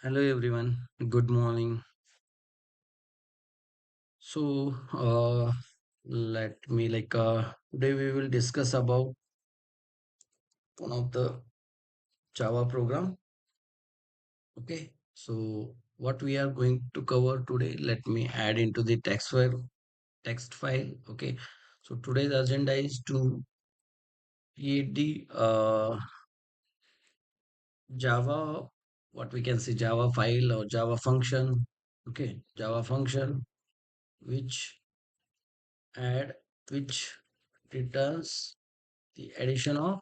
Hello everyone, good morning. So, let me today we will discuss about one of the Java program. Okay, so what we are going to cover today, let me add into the text file. Okay, so today's agenda is to create the Java, what we can say Java file or Java function. Okay, Java function which add which returns the addition of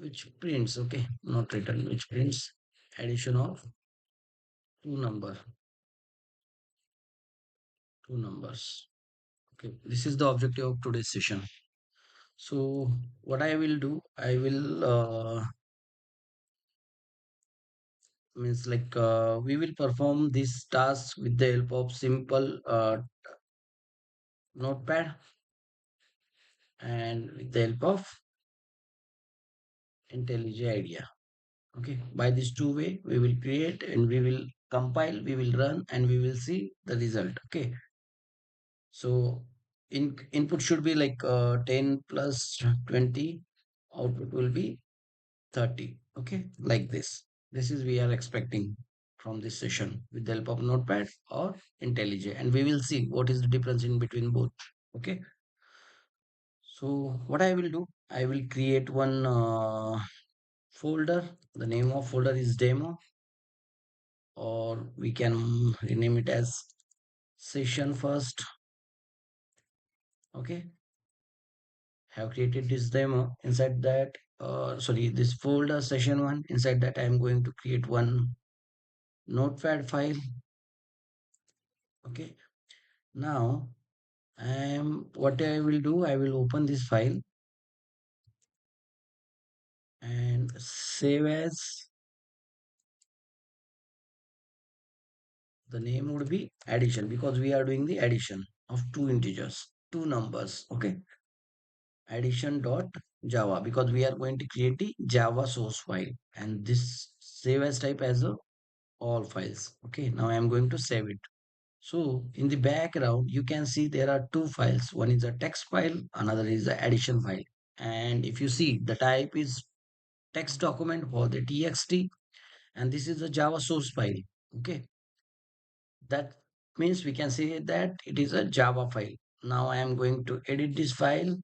which prints, okay, not return, which prints addition of two numbers. Okay, this is the objective of today's session. So what I will do, I will means we will perform this task with the help of simple notepad and with the help of IntelliJ IDEA. Okay, by this two way we will create and we will compile, we will run and we will see the result. Okay, so input should be 10 plus 20, output will be 30. Okay, like this. This is we are expecting from this session with the help of notepad or IntelliJ, and we will see what is the difference in between both. Okay, so what I will do, I will create one folder. The name of folder is demo, or we can rename it as session first. Okay, have created this demo. Inside that, sorry, this folder session one. Inside that, I am going to create one notepad file. Okay, now what I will do, I will open this file and save as. The name would be addition, because we are doing the addition of two integers, two numbers. Okay, addition.java, because we are going to create the Java source file, and this save as type as a all files. Okay, now I am going to save it. So in the background, you can see there are two files. One is a text file, another is the addition file. And if you see, the type is text document for the txt, and this is a Java source file. Okay, that means we can say that it is a Java file. Now I am going to edit this file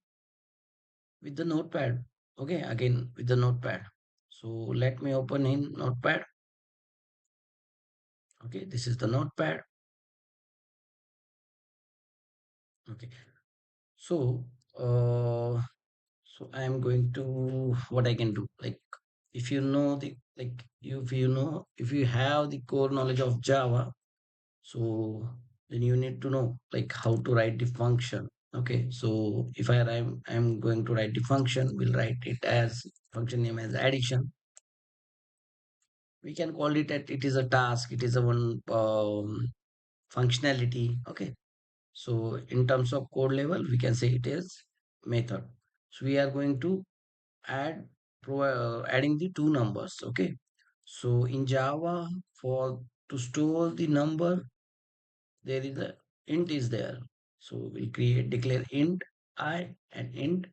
with the notepad. Okay, again with the notepad. So let me open in notepad. Okay, this is the notepad. Okay, so uh so I am going to what I can do. Like if you know the like if you know if you have the core knowledge of Java, so then you need to know like how to write the function. Okay, so if I'm going to write the function, we'll write it as function name as addition. We can call it that it is a task, it is a one functionality. Okay, so in terms of code level, we can say it is method. So we are going to add adding the two numbers. Okay, so in Java, for to store the number, there is a int is there. So we'll declare int I and int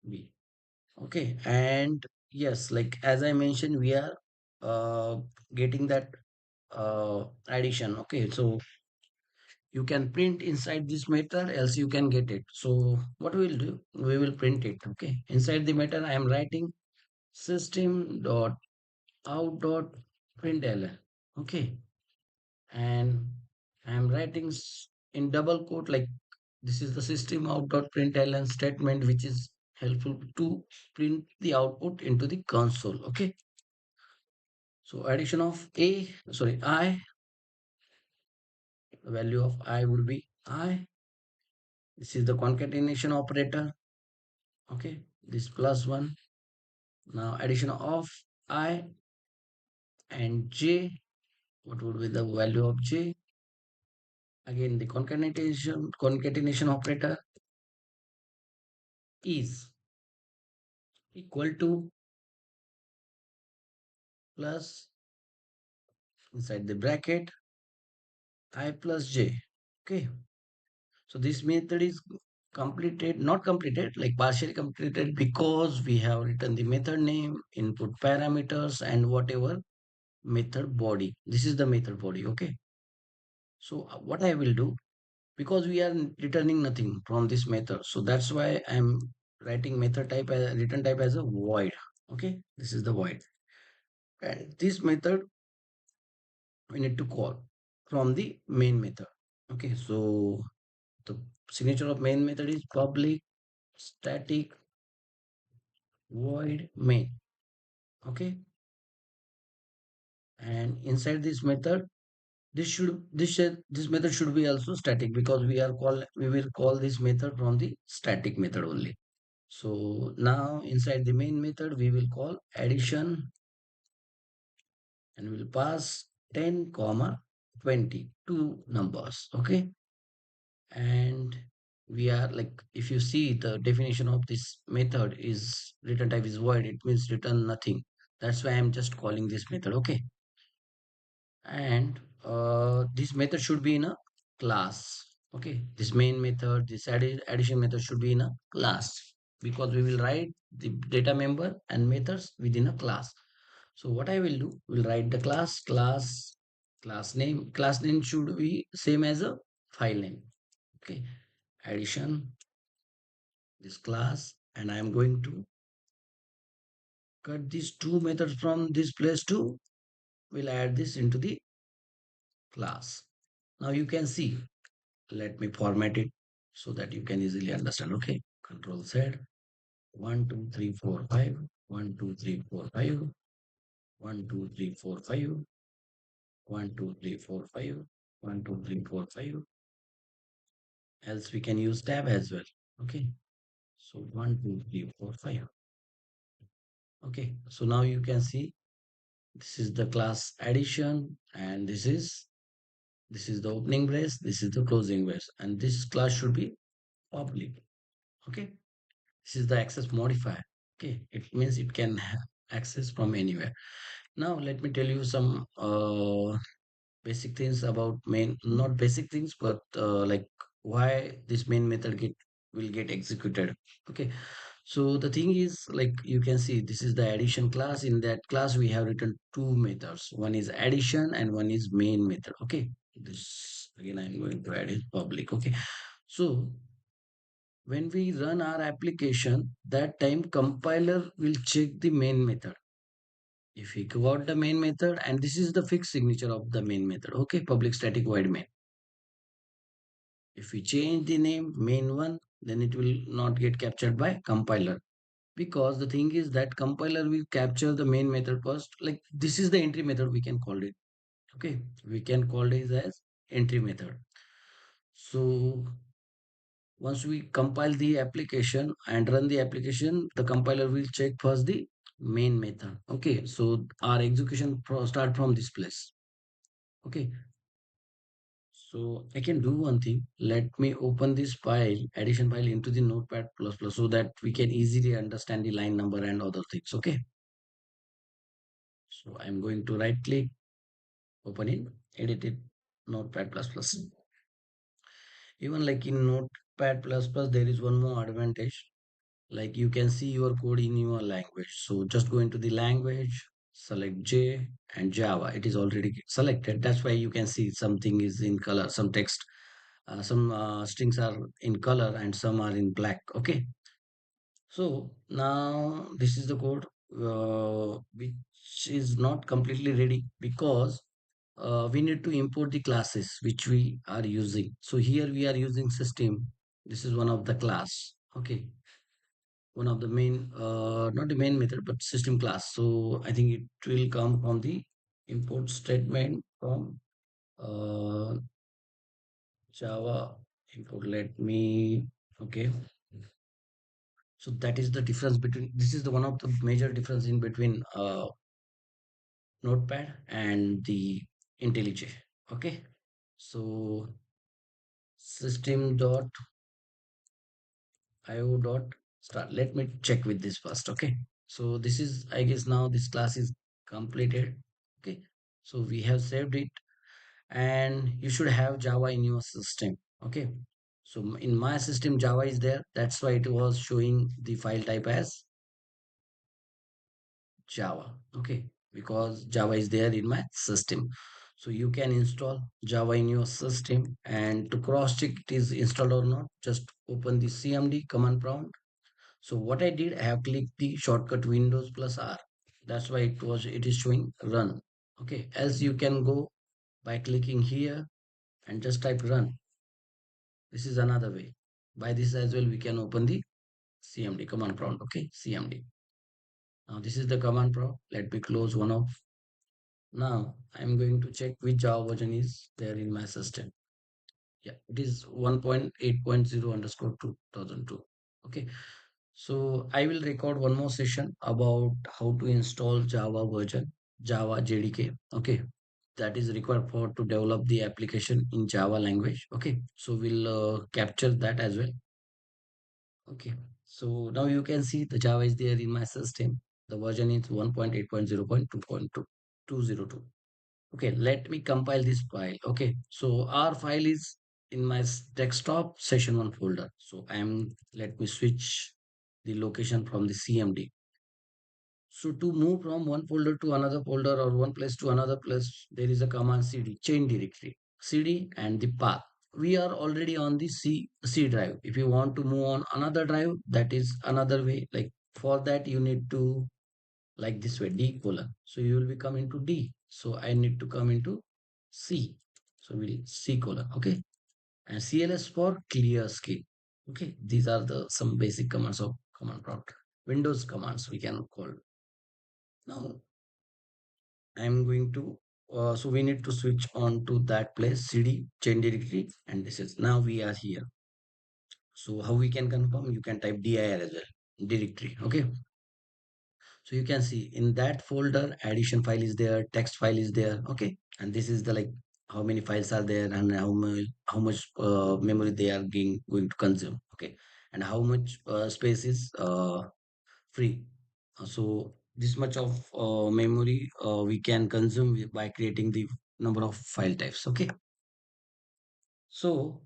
b. Okay, and yes, like as I mentioned, we are uh, getting that addition. Okay, so you can print inside this method, else you can get it. So what we'll do, we will print it. Okay, inside the method I am writing System.out.println. Okay, and I am writing in double quote, like this is the System.out.println statement, which is helpful to print the output into the console. Okay, so addition of I, the value of I would be I. This is the concatenation operator. Okay, this plus one. Now addition of I and j. What would be the value of j? Again, the concatenation operator is equal to plus inside the bracket I plus j. Okay, so this method is completed, not completed, like partially completed, because we have written the method name, input parameters, and whatever method body. This is the method body. Okay, so what I will do, because we are returning nothing from this method, so that's why I'm writing method type as return type as a void. Okay, this is the void, and this method we need to call from the main method. Okay, so the signature of main method is public static void main. Okay, and inside this method, this method should be also static, because we will call this method from the static method only. So now inside the main method we will call addition, and we'll pass 10 comma 20 two numbers. Okay, and we are like, if you see the definition of this method is return type is void, it means return nothing. That's why I'm just calling this method. Okay, and this method should be in a class. Okay, this main method, this addition method should be in a class, because we will write the data member and methods within a class. So what I will do, we'll write the class name should be same as a file name. Okay, addition, this class, and I am going to cut these two methods from this place too. We'll add this into the class. Now you can see, let me format it so that you can easily understand. Okay, control Z, 1 2 3 4 5, 1 2 3 4 5, 1 2 3 4 5, 1 2 3 4 5, 1 2 3 4 5. Else we can use tab as well. Okay, so 1 2 3 4 5. Okay, so now you can see this is the class addition, and this is the opening brace, this is the closing brace, and this class should be public. Okay, this is the access modifier. Okay, it means it can access from anywhere. Now let me tell you some basic things about main, not basic things, but like why this main method will get executed. Okay, so the thing is, like you can see, this is the addition class. In that class we have written two methods, one is addition and one is main method. Okay, this again I'm going to add is public. Okay, so when we run our application, that time compiler will check the main method. If we got the main method, and this is the fixed signature of the main method. Okay, public static void main. If we change the name main1, then it will not get captured by compiler, because the thing is that compiler will capture the main method first. Like this is the entry method, we can call it. Okay, we can call it as entry method. So once we compile the application and run the application, the compiler will check first the main method. Okay, so our execution start from this place. Okay, so I can do one thing. Let me open this file, addition file, into the notepad plus plus, so that we can easily understand the line number and other things. Okay, so I'm going to right click, open it, edit it, notepad plus plus. Even like in notepad plus plus, there is one more advantage, like you can see your code in your language. So just go into the language, select J and Java, it is already selected. That's why you can see something is in color, some text, some strings are in color and some are in black. Okay, so now this is the code which is not completely ready, because we need to import the classes which we are using. So here we are using system, this is one of the class. Okay, one of the main, not the main method, but system class. So I think it will come from the import statement from uh, Java import. Let me, okay. So that is the difference between, this is the one of the major difference in between Notepad and the IntelliJ. Okay. So system.io dot start. Let me check with this first. Okay. So this is, I guess now this class is completed. Okay. So we have saved it, and you should have Java in your system. Okay. So in my system, Java is there. That's why it was showing the file type as Java. Okay. Because Java is there in my system. So you can install Java in your system, and to cross check it is installed or not, just open the CMD command prompt. So what I did, I have clicked the shortcut Windows plus R. That's why it is showing run. Okay. Else you can go by clicking here and just type run. This is another way. By this as well, we can open the CMD command prompt. Okay, CMD. Now this is the command prompt. Let me close one of. Now I'm going to check which Java version is there in my system. Yeah, it is 1.8.0 underscore 2002. Okay, so I will record one more session about how to install Java version, Java JDK. Okay, that is required for to develop the application in Java language. Okay, so we'll capture that as well. Okay, so now you can see the Java is there in my system. The version is 1.8.0.2.202. Okay, let me compile this file. Okay, so our file is in my desktop session one folder. So let me switch the location from the CMD. So to move from one folder to another folder or one place to another place, there is a command cd, change directory, cd and the path. We are already on the C drive. If you want to move on another drive, that is another way. Like for that, you need to like this way, D colon. So you will be coming to D. So I need to come into C. So we'll C colon. Okay. And CLS for clear screen. Okay. These are the some basic commands of command prompt. Windows commands we can call. Now I'm going to so we need to switch on to that place cd change directory, and this is now we are here. So how we can confirm? You can type dir as well, directory. Okay. So you can see in that folder addition file is there, text file is there. Okay. And this is the like how many files are there and how much memory they are going to consume. Okay. And how much space is free. So this much of memory we can consume by creating the number of file types. Okay. So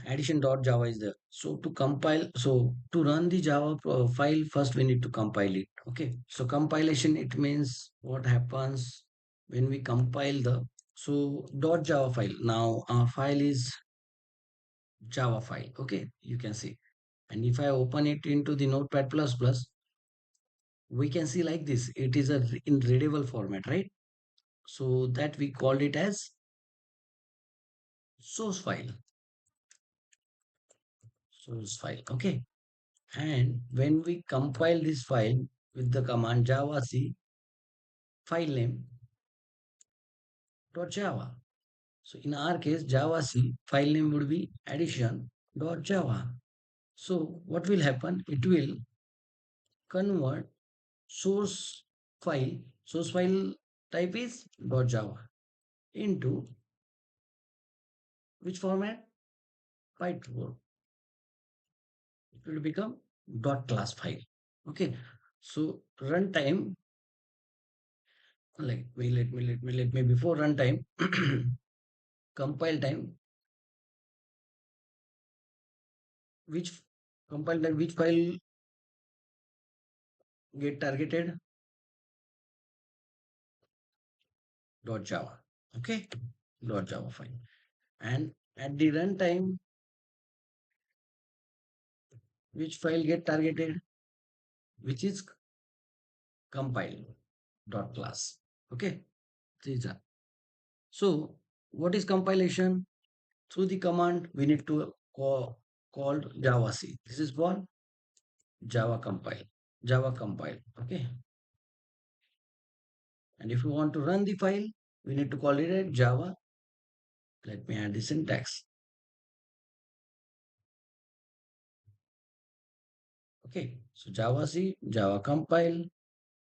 addition.java is there. So to compile, so to run the Java file, first we need to compile it. Okay. So compilation, it means what happens when we compile the so .java file. Now our file is Java file. Okay. You can see. And if I open it into the notepad plus plus, we can see like this. It is in readable format, right? So that we called it as source file. Source file. Okay. And when we compile this file with the command javac filename.java. So in our case, javac file name would be addition.java. So what will happen? It will convert source file, source file type is .java into which format? Byte format. It will become .class file. Okay. So runtime, like let me before runtime compile time, which compile time, which file get targeted? .java. Okay. .java file. And at the runtime, which file get targeted? Which is compile .class. Okay. These are. So what is compilation? Through the command, we need to called javac. This is for Java compile. Java compile. Okay. And if you want to run the file, we need to call it a Java. Let me add the syntax. Okay. So javac, Java compile,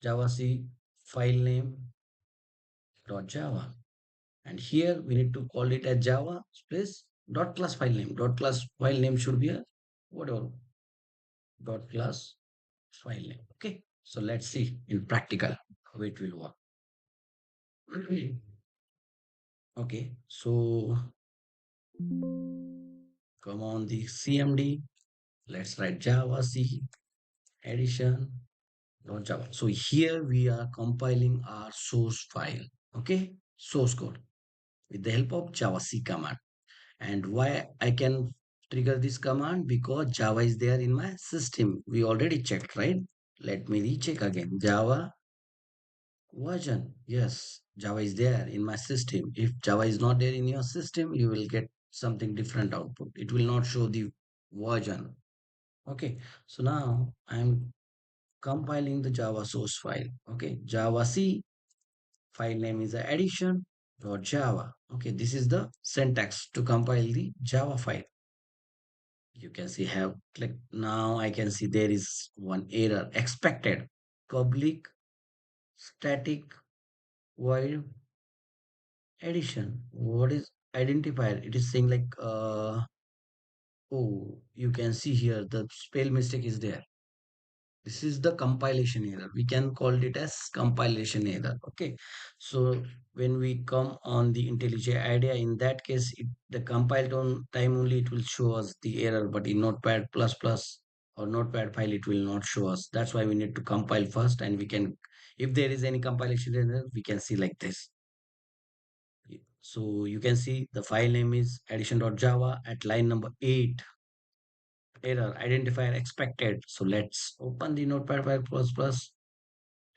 javac file name dot Java. And here we need to call it as Java space dot class file name. Dot class file name should be a whatever dot class file name. Okay. So let's see in practical how it will work. Okay, so come on the CMD. Let's write Java C addition dot Java. So here we are compiling our source file. Okay, source code with the help of Java C command. And why I can trigger this command? Because Java is there in my system. We already checked, right? Let me recheck again. Java version. Yes, Java is there in my system. If Java is not there in your system, you will get something different output. It will not show the version. Okay, so now I'm compiling the Java source file. Okay, Java C file name is addition.java. Okay, this is the syntax to compile the Java file. You can see have click now. I can see there is one error expected public static void addition. What is identifier? It is saying like oh, you can see here the spell mistake is there. This is the compilation error. We can call it as compilation error. Okay, so when we come on the IntelliJ IDEA, in that case the compile time only it will show us the error, but in notepad plus plus or notepad file it will not show us. That's why we need to compile first, and we can, if there is any compilation error, we can see like this. So you can see the file name is addition.java at line number 8. Error identifier expected. So let's open the notepad file plus plus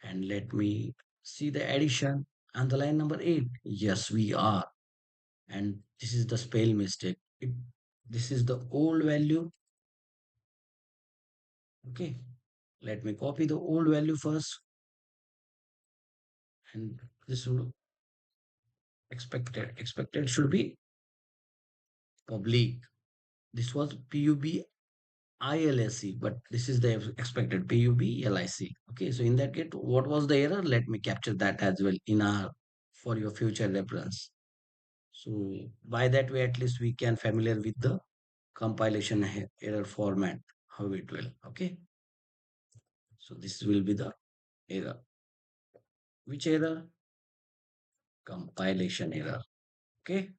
and let me see the addition and the line number 8. Yes, we are. And this is the spell mistake. This is the old value. Okay. Let me copy the old value first. And this would expected. Expected should be public. This was PUB ILSC, but this is the expected PUBLIC. Okay, so in that case, what was the error? Let me capture that as well in our for your future reference. So by that way, at least we can familiar with the compilation error format, how it will. Okay, so this will be the error. Which error? Compilation error. Okay,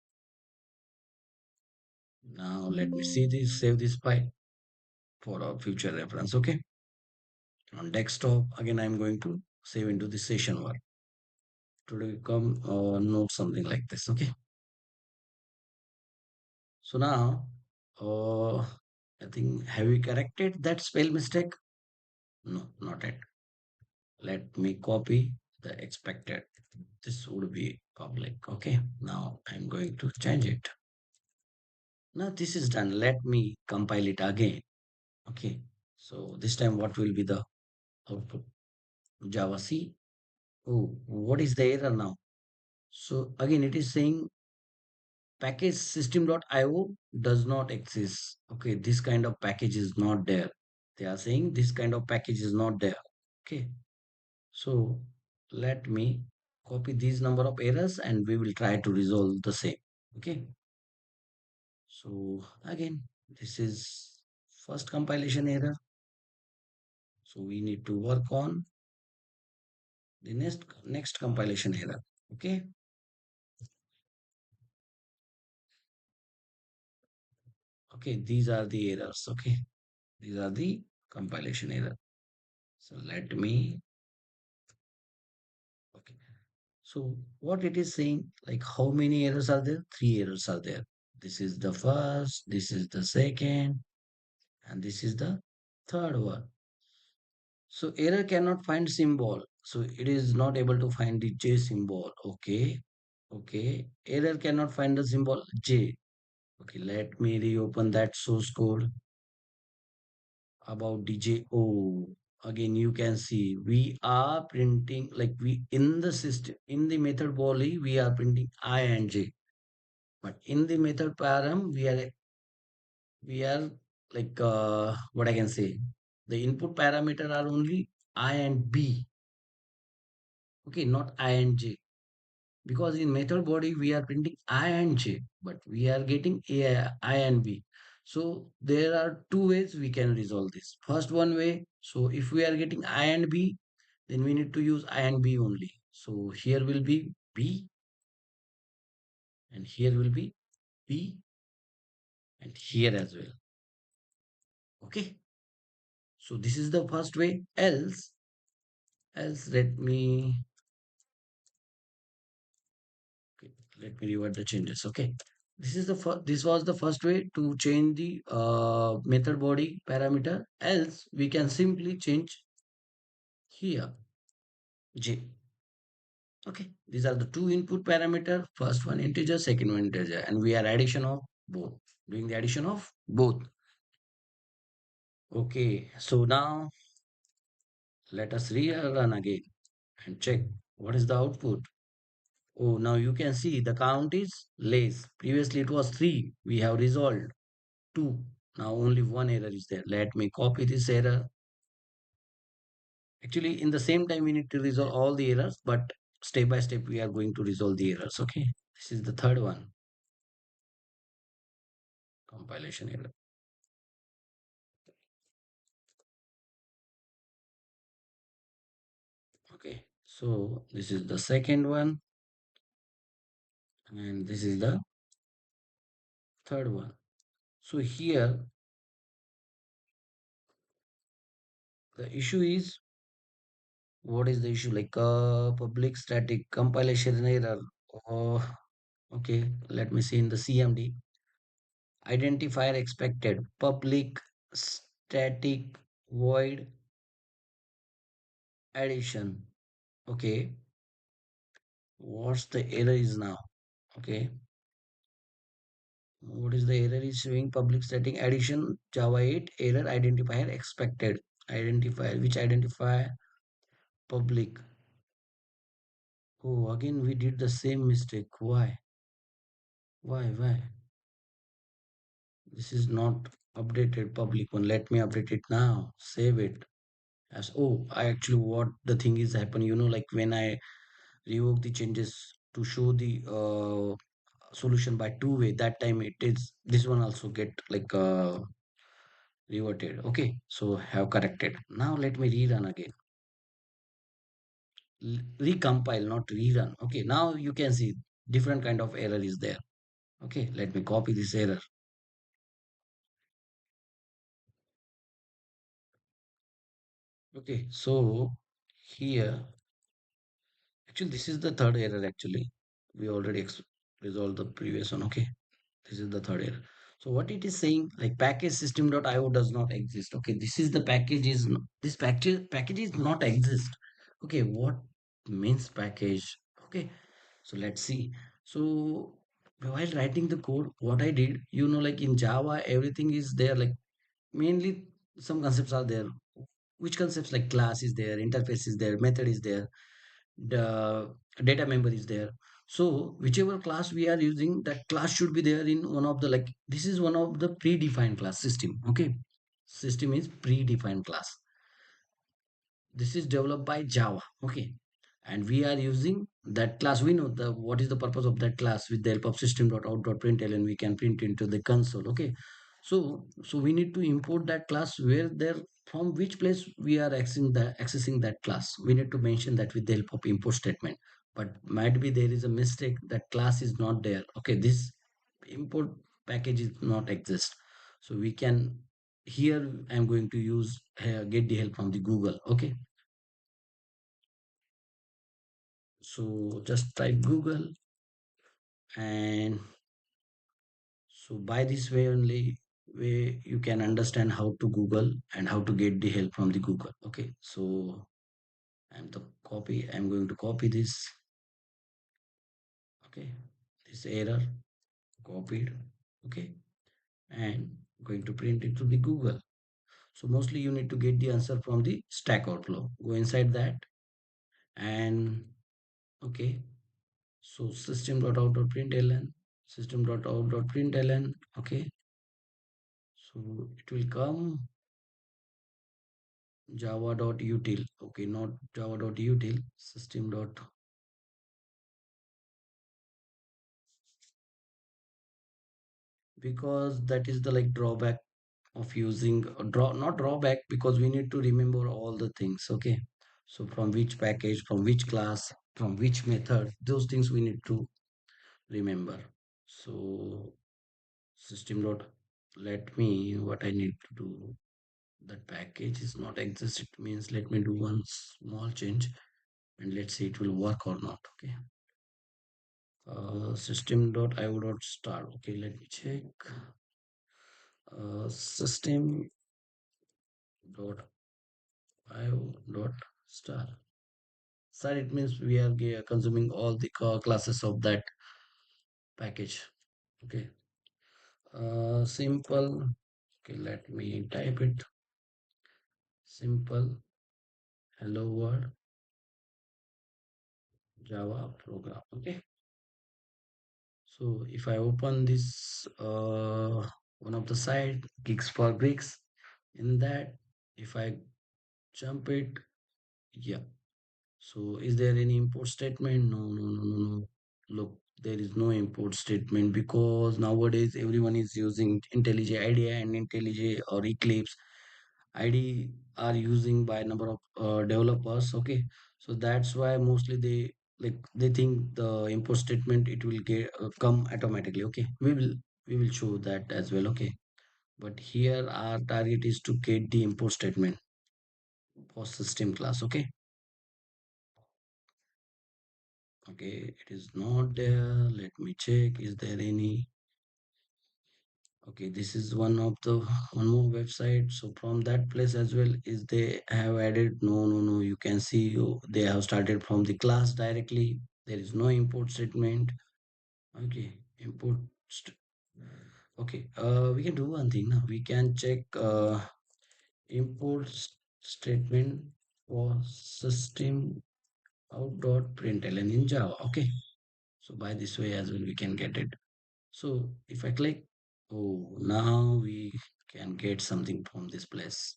now let me see this, save this file for our future reference. Okay, on desktop again, I'm going to save into the session one. Today come note something like this. Okay, so now I think have we corrected that spell mistake? No, not yet. Let me copy the expected. This would be public. Okay, now I'm going to change it. Now this is done. Let me compile it again. Okay, so this time what will be the output? Java C. Oh, what is the error now? So again it is saying package system.io does not exist. Okay, this kind of package is not there. They are saying this kind of package is not there. Okay, so let me copy these number of errors and we will try to resolve the same. Okay, so again, this is first compilation error. So we need to work on the next compilation error. Okay, okay, these are the errors. Okay, these are the compilation error. So let me, okay. So what it is saying, like how many errors are there? Three errors are there. This is the first, this is the second, and this is the third one. So error cannot find symbol. So it is not able to find the J symbol. Okay. Okay. Error cannot find the symbol J. Okay. Let me reopen that source code about DJ. Oh, again, you can see we are printing like we in the system, in the method body, we are printing I and J. But in the method param, we are like what I can say. The input parameter are only I and B. Okay, not I and J. Because in method body we are printing I and J, but we are getting I and B. So there are two ways we can resolve this. First one way, so if we are getting I and B, then we need to use I and B only. So here will be B, and here will be B, and here as well. Okay. So this is the first way. Else okay, let me revert the changes. Okay. This was the first way to change the method body parameter. Else we can simply change here J. Okay. These are the two input parameter. First one integer, second one integer, and we are addition of both. Doing the addition of both. Okay. So now let us rerun again and check what is the output. Oh, now you can see the count is less. Previously it was 3. We have resolved 2. Now only one error is there. Let me copy this error. Actually, in the same time, we need to resolve all the errors, but step by step, we are going to resolve the errors. Okay. This is the third one. Compilation error. Okay. So this is the second one. And this is the third one. So here, the issue is, what is the issue? Like public static compilation error. Oh, okay. Let me see in the CMD. Identifier expected. Public static void addition. Okay. What's the error is now? Okay. What is the error is showing? Public static addition Java 8 error identifier expected. Identifier. Which identifier? Public. Oh, again we did the same mistake. Why? Why? This is not updated public one. Let me update it now. Save it. As oh, I actually what the thing is happen. Like when I revoke the changes to show the solution by two-way, that time it is this one also get like reverted. Okay, so have corrected. Now let me rerun again. Recompile, not rerun. Okay, now you can see different kind of error is there. Okay, let me copy this error. Okay, so here actually this is the third error actually. We already resolved the previous one. Okay, this is the third error. So what it is saying, like package system.io does not exist. Okay, this is the package is this package is not exist. Okay, what means package? Okay, so let's see. So while writing the code, what I did, like in Java, everything is there. Like mainly some concepts are there. Which concepts like class is there, interface is there, method is there, the data member is there. So whichever class we are using, that class should be there in one of the like this is one of the predefined class system. Okay, system is predefined class. This is developed by Java. Okay, and we are using that class. We know the what is the purpose of that class. With the help of System.out.println, we can print into the console. Okay, so we need to import that class where there from which place we are accessing that class. We need to mention that with the help of import statement. But might be there is a mistake that class is not there. Okay, this import package is not exist. So we can here I'm going to use get the help from the Google. Okay, so just type Google, and so by this way only way you can understand how to Google and how to get the help from the Google. Okay, so I'm going to copy this. Okay, this error copied. Okay, and going to print it to the Google. So mostly you need to get the answer from the Stack Overflow. Go inside that, and okay, so system.out.println, system.out.println. Okay, so it will come java.util. Okay, not java.util, system dot, because that is the like drawback of using not drawback, because we need to remember all the things. Okay, so from which package, from which class. from which method, those things we need to remember. So system dot, let me, what I need to do, that package is not exist, it means let me do one small change and let's see it will work or not. Okay, system dot io dot start. Okay, let me check. System dot io dot start. Sir, it means we are consuming all the classes of that package. Okay, simple. Okay, let me type it. Simple hello world Java program. Okay, so if I open this one of the site gigs for Greeks, in that if I jump it, yeah. So is there any import statement? No, no, no, no, no. Look, there is no import statement because nowadays everyone is using IntelliJ IDEA and IntelliJ or Eclipse. IDE are using by number of developers. Okay, so that's why mostly they think the import statement it will get come automatically. Okay, we will show that as well. Okay, but here our target is to get the import statement for system class. Okay, okay, it is not there. Let me check, is there any? Okay, this is one of the one more website, so from that place as well is they have added, no, no, no, you can see you they have started from the class directly. There is no import statement. Okay, okay, we can do one thing now, we can check import statement for system out.println in Java. Okay, so by this way as well we can get it. So if I click, oh, now we can get something from this place.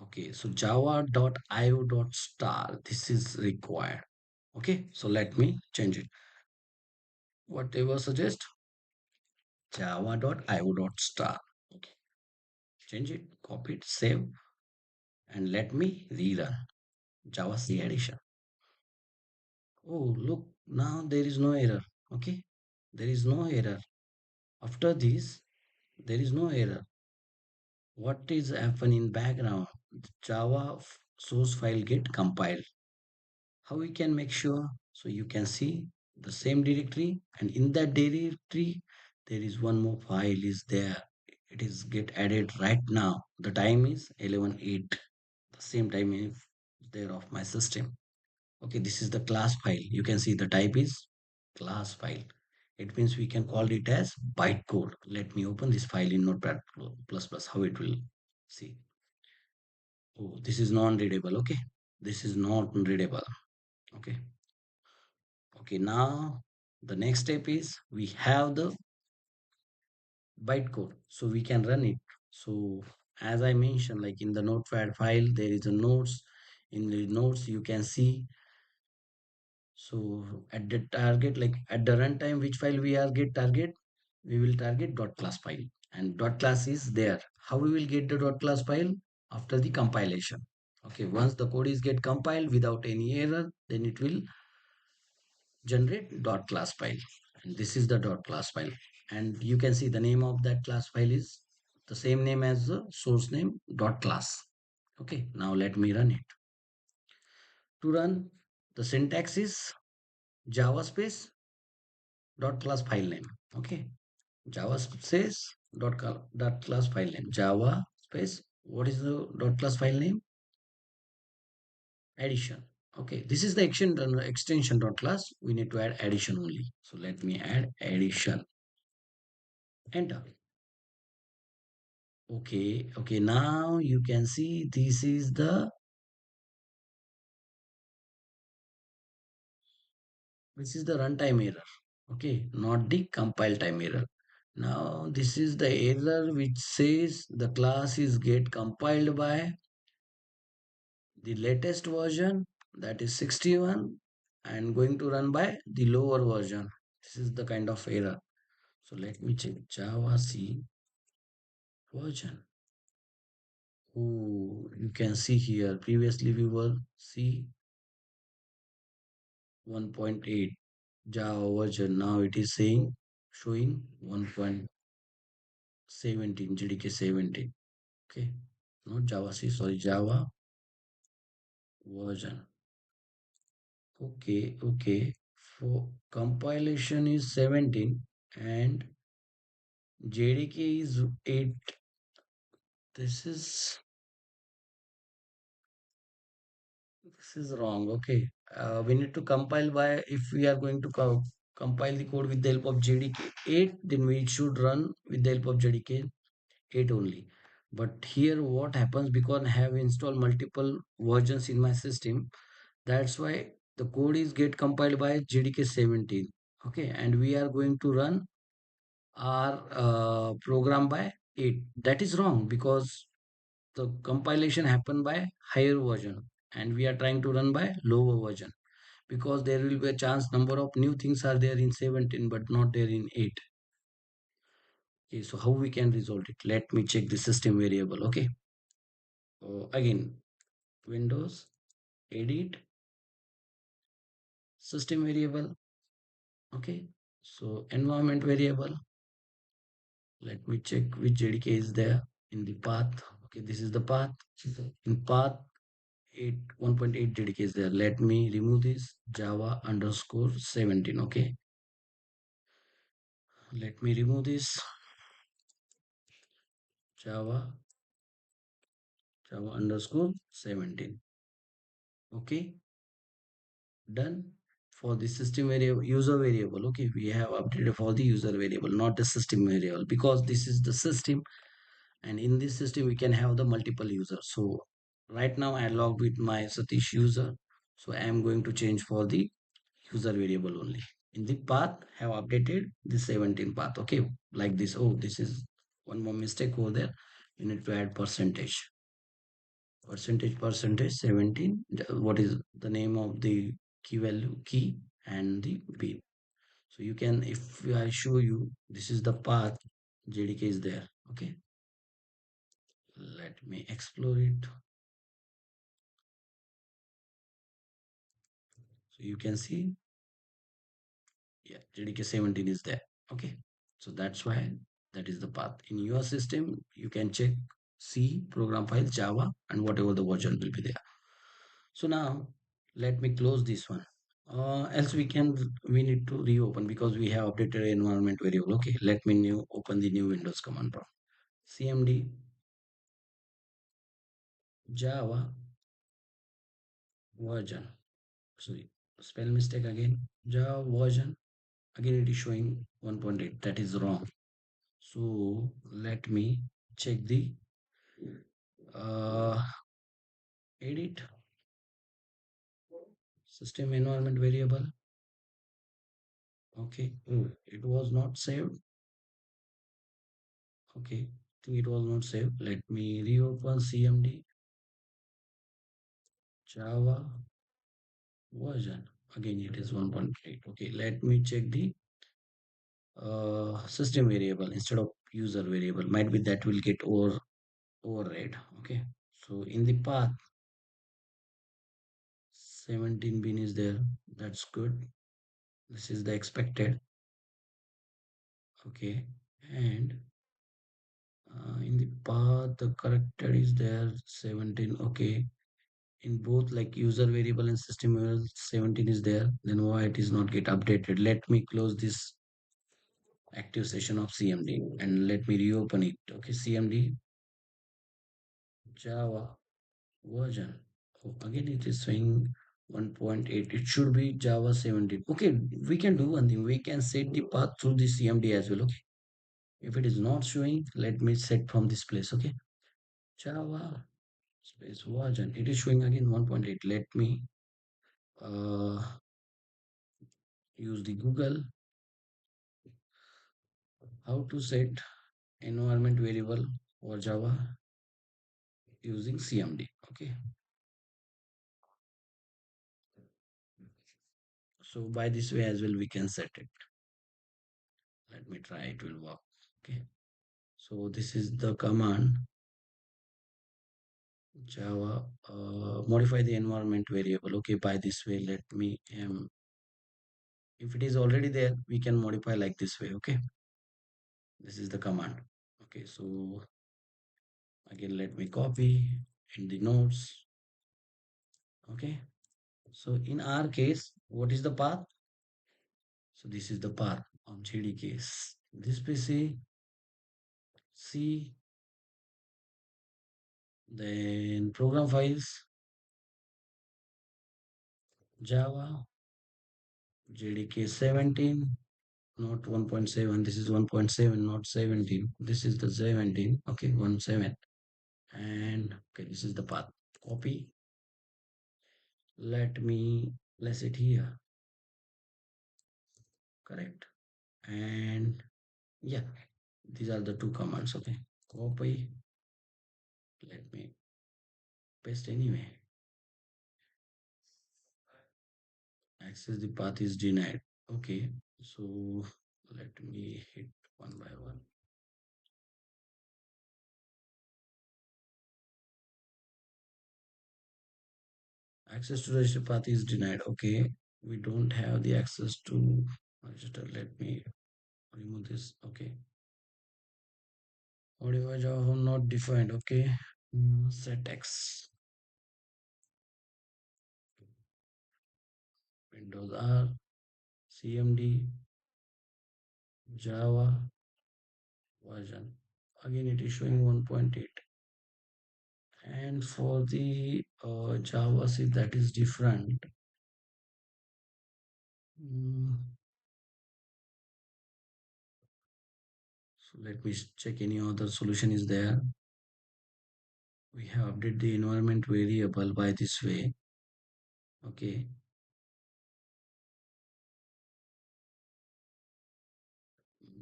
Okay, so java.io.star, this is required. Okay, so let me change it. Whatever suggest, java.io.star. Okay, change it, copy it, save, and let me rerun Java C Addition. Oh, look, now there is no error. Okay, there is no error. After this, there is no error. What is happen in background? Java source file get compiled. How we can make sure? So you can see the same directory, and in that directory there is one more file is there. It is get added right now. The time is 11:08. The same time is there of my system. Okay, this is the class file. You can see the type is class file. It means we can call it as bytecode. Let me open this file in notepad plus plus, how it will see. Oh, this is non-readable. Okay, this is not readable. Okay, okay, now the next step is we have the bytecode, so we can run it. So as I mentioned, like in the notepad file there is a notes. In the notes you can see, so at the target, like at the runtime, which file we are get target, we will target dot class file, and dot class is there. How we will get the dot class file? After the compilation. Okay, once the code is get compiled without any error, then it will generate dot class file, and this is the dot class file. And you can see the name of that class file is the same name as the source name, dot class. Okay, now let me run it. To run, the syntax is java space dot class file name. Okay, java space dot class file name, java space, what is the dot class file name? Addition. Okay, this is the extension dot class, we need to add addition only. So let me add addition, enter. Okay, okay, now you can see this is the runtime error. Okay, not the compile time error. Now this is the error which says the class is get compiled by the latest version, that is 61, and going to run by the lower version. This is the kind of error. So let me check Java C version. Oh, you can see here previously we were C 1.8 Java version. Now it is saying showing 1.17 JDK 17. Okay, not Java C, sorry, Java version. Okay, okay. For compilation is 17 and JDK is 8. This is wrong. Okay. We need to compile by, if we are going to compile the code with the help of JDK 8, then we should run with the help of JDK 8 only. But here what happens, because I have installed multiple versions in my system, that's why the code is get compiled by JDK 17. Okay. And we are going to run our program by 8. That is wrong because the compilation happen by higher version and we are trying to run by lower version, because there will be a chance number of new things are there in 17 but not there in 8. Okay, so how we can resolve it? Let me check the system variable. Okay, again, Windows, edit, system variable. Okay, so environment variable. Let me check which JDK is there in the path. Okay, this is the path. In path 8, 1.8 JDK is there. Let me remove this Java underscore 17. Okay, let me remove this Java underscore 17. Okay, done. For the system variable, user variable. Okay, we have updated for the user variable, not the system variable, because this is the system and in this system we can have the multiple users. So right now I logged with my Satish user, so I am going to change for the user variable only. In the path have updated the 17 path. Okay, like this. Oh, this is one more mistake over there. You need to add percentage 17. What is the name of the key value, key, and the bin. So you can, if I show you, this is the path, JDK is there. Okay, let me explore it. So you can see, yeah, JDK 17 is there. Okay, so that's why that is the path. In your system you can check C program file Java and whatever the version will be there. So now let me close this one. Else we need to reopen because we have updated environment variable. Okay, let me open the new Windows command prompt. CMD Java version. Sorry, spell mistake again. Java version. Again it is showing 1.8. That is wrong. So let me check the uh, edit system environment variable. Okay, oh, it was not saved. Okay, I think it was not saved. Let me reopen CMD Java version. Again, it is 1.8. Okay, let me check the system variable instead of user variable. Might be that will get override. Okay, so in the path 17 bin is there. That's good. This is the expected. Okay, and in the path the character is there 17. Okay, in both like user variable and system variable 17 is there, then why it is not get updated? Let me close this active session of CMD and let me reopen it. Okay, CMD Java version. Oh, again it is showing 1.8. It should be Java 17. Okay, we can do one thing, we can set the path through the CMD as well. Okay, if it is not showing, let me set from this place. Okay, Java space version, it is showing again 1.8. Let me uh, use the Google how to set environment variable for Java using CMD. Okay, so by this way as well we can set it. Let me try, it will work. Okay, so this is the command Java modify the environment variable. Okay, by this way let me If it is already there, we can modify like this way. Okay, this is the command. Okay, so again, let me copy in the notes. Okay, so in our case, what is the path? So this is the path of JDK. This PC, C, then program files, Java, JDK 17, not 1.7. This is 1.7, not 17. This is the 17. Okay, 1.7. And okay, this is the path. Copy. Let me place it here. Correct. And yeah, these are the two commands. Okay, copy. Let me paste anyway. Access the path is denied. Okay, so let me hit one by one. Access to register path is denied. Okay, we don't have the access to register. Let me remove this. Okay, modify Java not defined. Okay, set X Windows R CMD Java version. Again, it is showing 1.8. And for the Java, see that is different. Mm, so let me check any other solution is there. We have updated the environment variable by this way. Okay,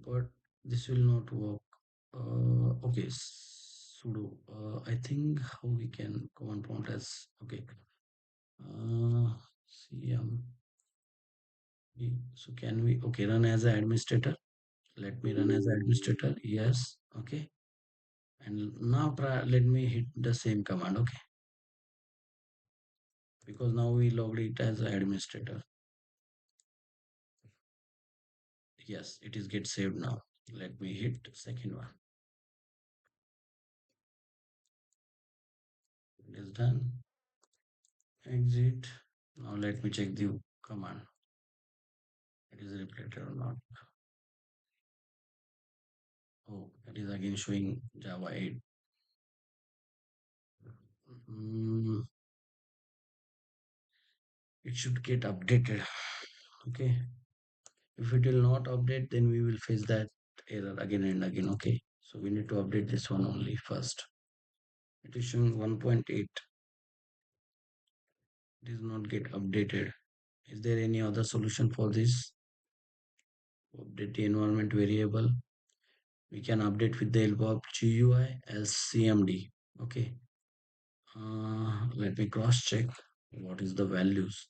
but this will not work. Okay, sudo. I think how we can command prompt as okay. CM. So can we okay run as an administrator? Let me run as an administrator. Yes. Okay. And now try. Let me hit the same command. Okay, because now we logged it as an administrator. Yes, it is get saved now. Let me hit second one. It is done. Exit. Now let me check the command. It is repeated or not. Oh, it is again showing Java 8. Mm, it should get updated. Okay. If it will not update, then we will face that error again and again. Okay. So we need to update this one only first. It is showing 1.8. It is not get updated. Is there any other solution for this? Update the environment variable. We can update with the help of GUI as CMD. Okay. Let me cross check what is the values.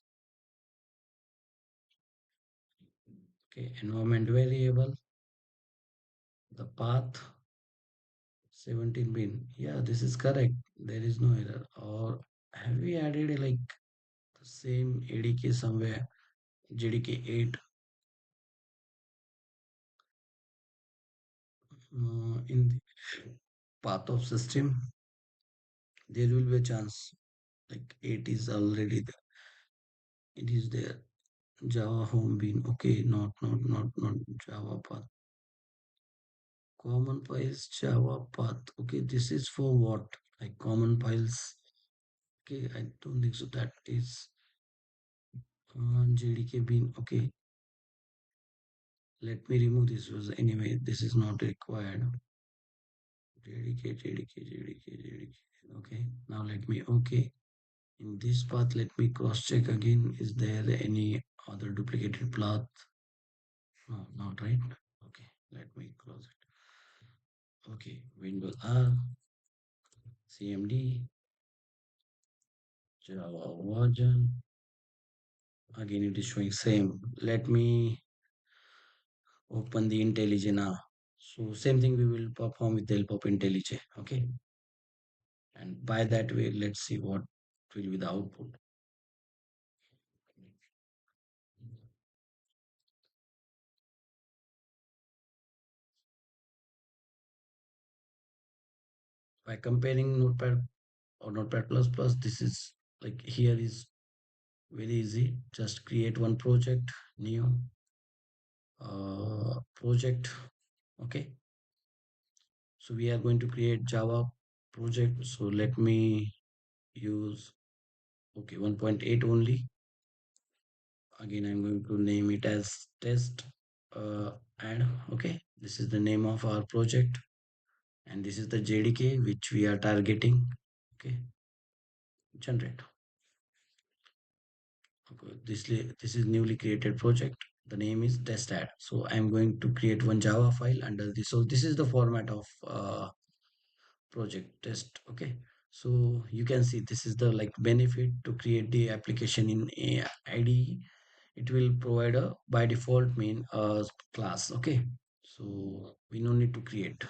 Okay, environment variable, the path 17 bin. Yeah, this is correct. There is no error. Or have we added like the same ADK somewhere? JDK 8 in the path of system. There will be a chance like 8 is already there. It is there. Java home bin. Okay, not Java path. Common files Java path. Okay, this is for what? Like common files. Okay, I don't think so. That is JDK bin. Okay, let me remove this. Was anyway, this is not required. JDK. Okay, now let me. Okay, in this path, let me cross check again. Is there any other duplicated path? No, not right. Okay, let me close it. Okay, Windows R, CMD, Java version. Again, it is showing same. Let me open the IntelliJ now. So same thing we will perform with the help of IntelliJ. Okay. And by that way, let's see what will be the output. By comparing Notepad or Notepad plus plus, this is like here is very easy. Just create one project, new project. Okay, so we are going to create Java project. So let me use, okay, 1.8 only. Again, I'm going to name it as test and okay, this is the name of our project, and this is the JDK which we are targeting. Okay, generate. Okay, this is newly created project. The name is test.add. So I'm going to create one Java file under this. So this is the format of project test. Okay, so you can see this is the like benefit to create the application in a IDE. It will provide a by default main class. Okay, so we no need to create.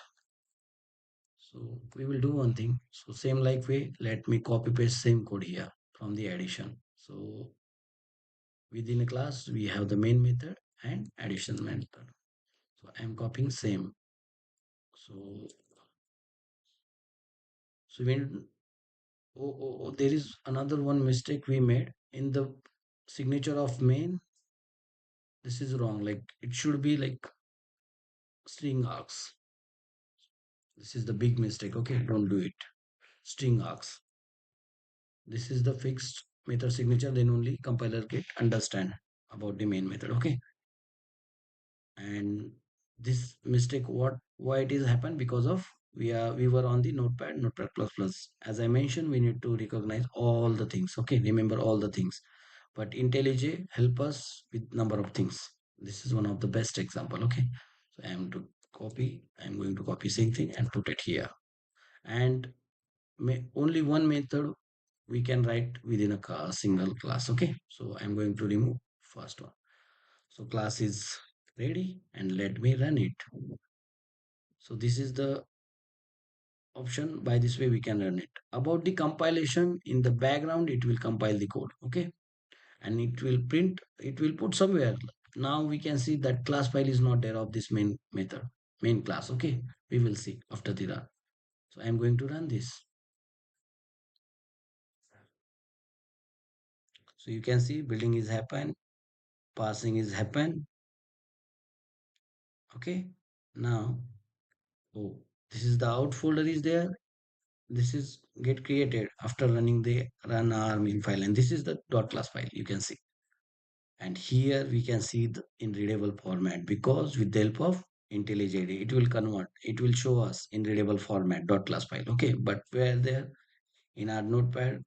So we will do one thing. So same like way, let me copy paste same code here from the addition. So within a class, we have the main method and addition method. So I'm copying same. So when there is another one mistake we made in the signature of main. This is wrong. Like it should be like string args. This is the big mistake. Okay, don't do it. String args. This is the fixed method signature. Then only compiler get understand about the main method. Okay, and this mistake why it is happened because of we were on the notepad plus plus. As I mentioned, we need to recognize all the things. Okay, remember all the things, but IntelliJ help us with number of things. This is one of the best example. Okay, so I'm going to copy same thing and put it here, and only one method we can write within a single class. Okay, so I'm going to remove first one. So class is ready and let me run it. So this is the option. By this way we can run it. About the compilation, in the background it will compile the code. Okay, and it will put somewhere. Now we can see that class file is not there of this main method, main class. Okay, we will see after the run. So I'm going to run this. So you can see building is happen, passing is happen. Okay, now, oh, this is the out folder is there. This is get created after running the run our main file, and this is the dot class file you can see. And here we can see the in readable format, because with the help of IntelliJ IDEA it will convert, it will show us in readable format dot class file. Okay, but where there in our notepad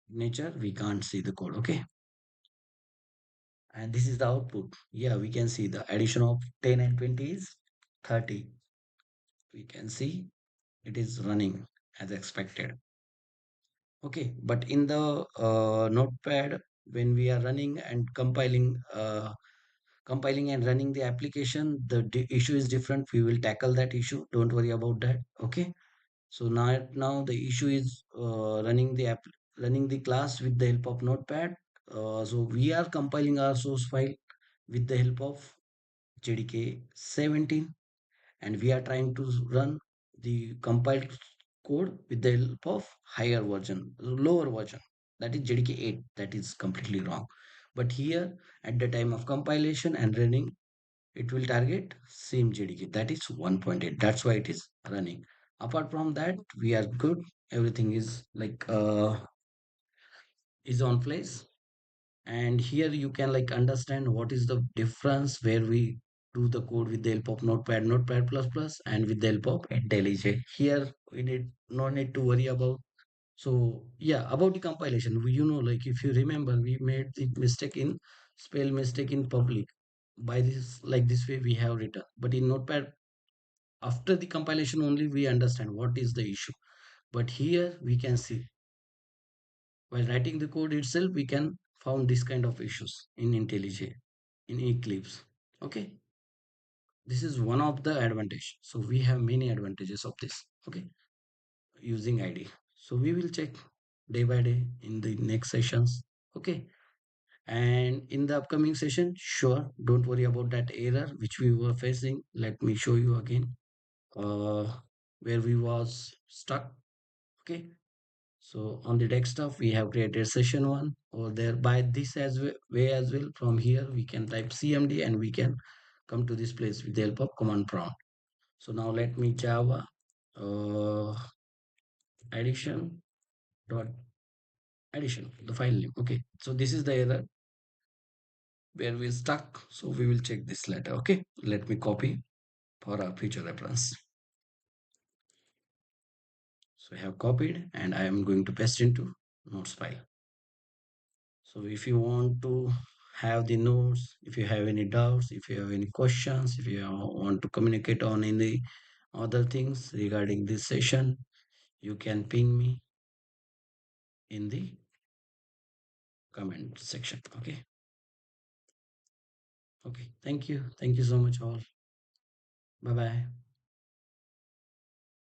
nature we can't see the code. Okay, and this is the output. Yeah, we can see the addition of 10 and 20 is 30. We can see it is running as expected. Okay, but in the notepad, when we are running and compiling and running the application, the issue is different. We will tackle that issue. Don't worry about that. Okay, so now the issue is running the class with the help of notepad. So we are compiling our source file with the help of JDK 17, and we are trying to run the compiled code with the help of higher version, lower version, that is JDK 8. That is completely wrong. But here at the time of compilation and running, it will target same JDK, that is 1.8. That's why it is running. Apart from that, we are good. Everything is like is on place. And here you can like understand what is the difference where we do the code with the help of notepad plus plus, and with the help of IntelliJ. Here we need no need to worry about. So yeah, about the compilation, like if you remember, we made the mistake in spell mistake in public. By this, like this way we have written, but in notepad after the compilation only we understand what is the issue. But here we can see while writing the code itself, we can found this kind of issues in IntelliJ, in Eclipse. Okay, this is one of the advantage. So we have many advantages of this. Okay, using ID. So we will check day by day in the next sessions. Okay, and in the upcoming session, sure, don't worry about that error which we were facing. Let me show you again. where we was stuck. Okay, so on the desktop we have created session one over there. By this as way as well, from here we can type cmd and we can come to this place with the help of command prompt. So now let me java uh, addition dot addition, the file name. Okay, so this is the error where we stuck, so we will check this later. Okay, let me copy for our future reference. So I have copied and I am going to paste into notes file. So if you want to have the notes, if you have any doubts, if you have any questions, if you want to communicate on any other things regarding this session, you can ping me in the comment section. Okay. Okay. Thank you. Thank you so much all. Bye bye.